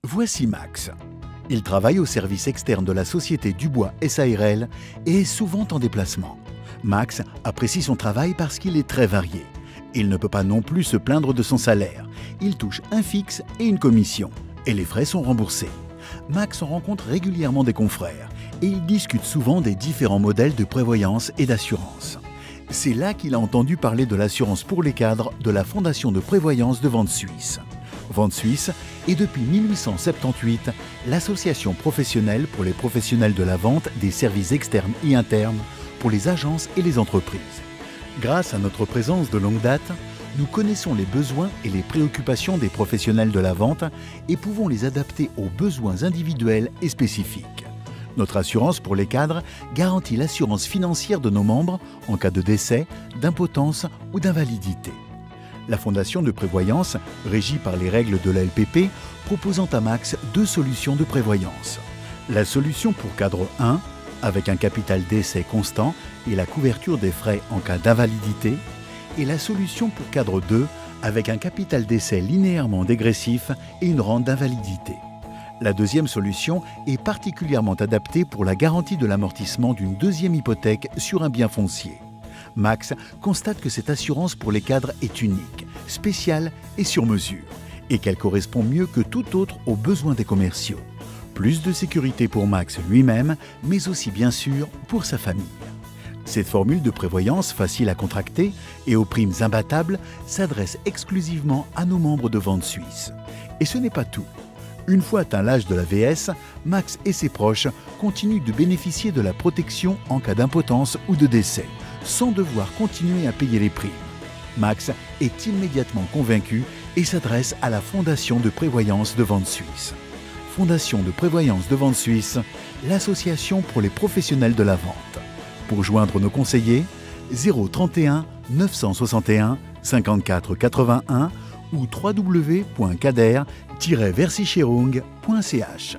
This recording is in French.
Voici Max. Il travaille au service externe de la société Dubois SARL et est souvent en déplacement. Max apprécie son travail parce qu'il est très varié. Il ne peut pas non plus se plaindre de son salaire. Il touche un fixe et une commission, et les frais sont remboursés. Max rencontre régulièrement des confrères et il discute souvent des différents modèles de prévoyance et d'assurance. C'est là qu'il a entendu parler de l'assurance pour les cadres de la Fondation de prévoyance de Vente Suisse. Vente Suisse est depuis 1878 l'association professionnelle pour les professionnels de la vente des services externes et internes pour les agences et les entreprises. Grâce à notre présence de longue date, nous connaissons les besoins et les préoccupations des professionnels de la vente et pouvons les adapter aux besoins individuels et spécifiques. Notre assurance pour les cadres garantit l'assurance financière de nos membres en cas de décès, d'impotence ou d'invalidité. La Fondation de prévoyance, régie par les règles de la LPP, proposant à Max deux solutions de prévoyance. La solution pour cadre 1, avec un capital d'essai constant et la couverture des frais en cas d'invalidité, et la solution pour cadre 2, avec un capital d'essai linéairement dégressif et une rente d'invalidité. La deuxième solution est particulièrement adaptée pour la garantie de l'amortissement d'une deuxième hypothèque sur un bien foncier. Max constate que cette assurance pour les cadres est unique, spéciale et sur mesure, et qu'elle correspond mieux que tout autre aux besoins des commerciaux. Plus de sécurité pour Max lui-même, mais aussi bien sûr pour sa famille. Cette formule de prévoyance facile à contracter et aux primes imbattables s'adresse exclusivement à nos membres de Vente Suisse. Et ce n'est pas tout. Une fois atteint l'âge de la VS, Max et ses proches continuent de bénéficier de la protection en cas d'impotence ou de décès, sans devoir continuer à payer les primes. Max est immédiatement convaincu et s'adresse à la Fondation de prévoyance de Vente Suisse. Fondation de prévoyance de Vente Suisse, l'association pour les professionnels de la vente. Pour joindre nos conseillers, 031 961 54 81 ou www.cader-versicherung.ch.